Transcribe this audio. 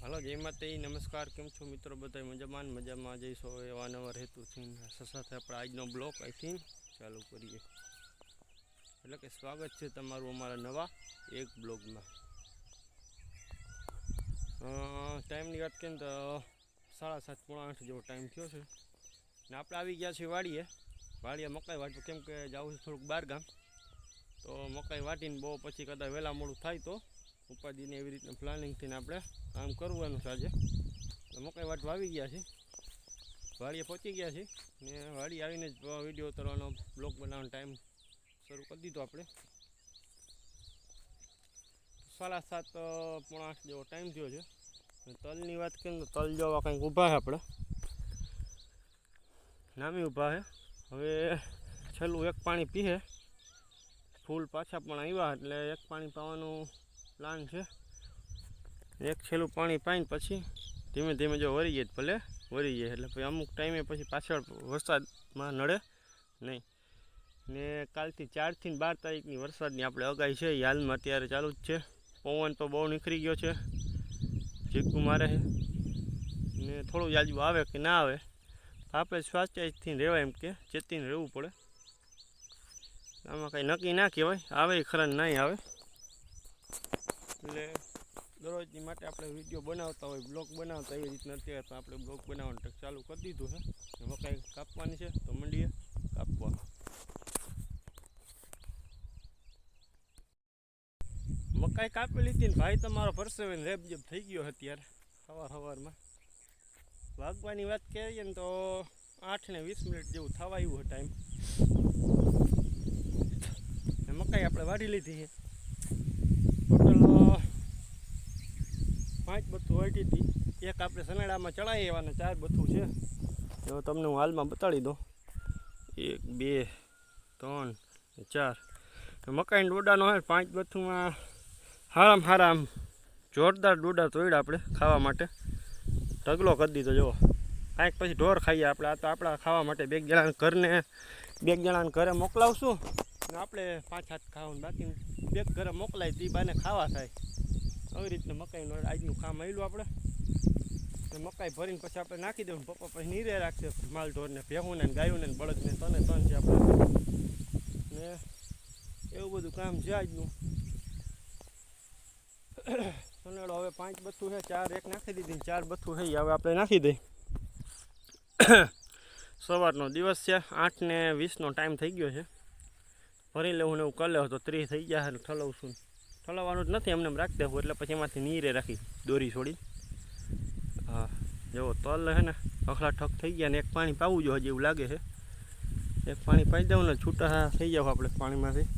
હાલો જય માતાજી, નમસ્કાર. કેમ છો મિત્રો? બધા મજામાં જઈશો એવા નવા રહેતું છે. સાથે આપણે આજનો બ્લોગ અહીંથી ચાલુ કરીએ. એટલે કે સ્વાગત છે તમારું અમારા નવા એક બ્લોગમાં. ટાઈમની વાત કરીએ તો 7:30 પોણા 8 જેવો ટાઈમ થયો છે ને આપણે આવી ગયા છીએ વાડીએ મકાઈ વાટવું, કેમ કે જવું છે થોડુંક બહાર ગામ. તો મકાઈ વાટીને બહુ પછી કદાચ વહેલા મોડું થાય તો ઉપાધિને એવી રીતના પ્લાનિંગથી આપણે કામ કરવાનું છે. આજે મકાઈ વાટવા આવી ગયા છે, વાડીએ પહોંચી ગયા છે ને વાડી આવીને જ વિડીયો ઉતારવાનો, બ્લોગ બનાવવાનો ટાઈમ શરૂ કરી દીધો. આપણે 7:30 પોણા 8 જેવો ટાઈમ થયો છે. તલની વાત કરીએ તો તલ જોવા કંઈક ઊભા છે, આપણે નામી ઊભા છે. હવે છેલ્લું એક પાણી પીએ, ફૂલ પાછા પણ આવ્યા એટલે એક પાણી પાવાનું પ્લાન છે. એક છેલ્લું પાણી પાઈને પછી ધીમે ધીમે જો વરી જાય ભલે વરી જાય, એટલે પછી અમુક ટાઈમે પછી પાછળ વરસાદમાં નડે નહીં. ને કાલથી 4 થી 12 તારીખની વરસાદની આપણે આગાહી છે, હાલમાં અત્યારે ચાલુ જ છે. પવન તો બહુ નીકળી ગયો છે, ઝીકું મારે છે ને થોડું જાજુ આવે કે ના આવે આપણે સ્વાસ્થ્યથી રહેવાય, એમ કે ચેતીને રહેવું પડે. આમાં કંઈ નક્કી ના કહેવાય, આવે ખરા નહીં આવે. એટલે દરરોજની માટે આપણે વિડીયો બનાવતા હોય, બ્લોગ બનાવતા એવી રીતના અત્યારે તો આપણે બ્લોગ બનાવવાનું ચાલુ કરી દીધું છે. મકાઈ કાપવાની છે તો મંડીએ કાપવા. મકાઈ કાપી લીધી ને ભાઈ તમારો પરસેવે રેબજેબ થઈ ગયો અત્યારે સવારમાં. વાગવાની વાત કરીએ ને તો 8:20 જેવું થવા આવ્યું ટાઈમ. મકાઈ આપણે વાઢી લીધી છે. ટોટલ 5 બથ્થું વાટી હતી. એક આપણે સનેડામાં ચડાવી એવાને 4 બથ્થું છે. જો તમને હું હાલમાં બતાડી દઉં. 1 2 3 4 મકાઈના ડોડાનો હોય 5 બથ્થુમાં હારામ જોરદાર ડોડા તોડ્યા આપણે ખાવા માટે. ઢગલો કરી દીધો. જુઓ કાંઈક પછી ઢોર ખાઈએ આપણે. આ તો આપણા ખાવા માટે બે જણાને ઘરે મોકલાવશું ને આપણે 5-7 ખાવાનું, બાકી બે ઘરે મોકલાય તે બાને ખાવા થાય. આવી રીતના મકાઈનો આજનું કામ આવેલું આપણે. મકાઈ ભરીને પછી આપણે નાખી દેવું. પપ્પા પછી નીરે રાખશે માલ ઢોરને, ભેહુંને ગાયોને બળદને તન છે આપણે. ને એવું બધું કામ છે આજનું. સનેડો હવે 5 બથ્થું છે, 4 એક નાખી દીધી, 4 બથ્થું છે હવે આપણે નાખી દઈ. સવારનો દિવસ છે, 8:20નો ટાઈમ થઈ ગયો છે. ભરી લેવું ને એવું કરી લેવું તો 30 થઈ ગયા. ઠલવશું, ઠલવવાનું જ નથી, એમને રાખી દેવું એટલે પછી એમાંથી નીરે રાખી દોરી છોડી. હા જુઓ તલ છે ને અખલા ઠક થઈ ગયા ને એક પાણી પાવું જો હજી એવું લાગે છે. એક પાણી પાઈ દઉં ને છૂટા થઈ જાવ આપણે પાણીમાંથી.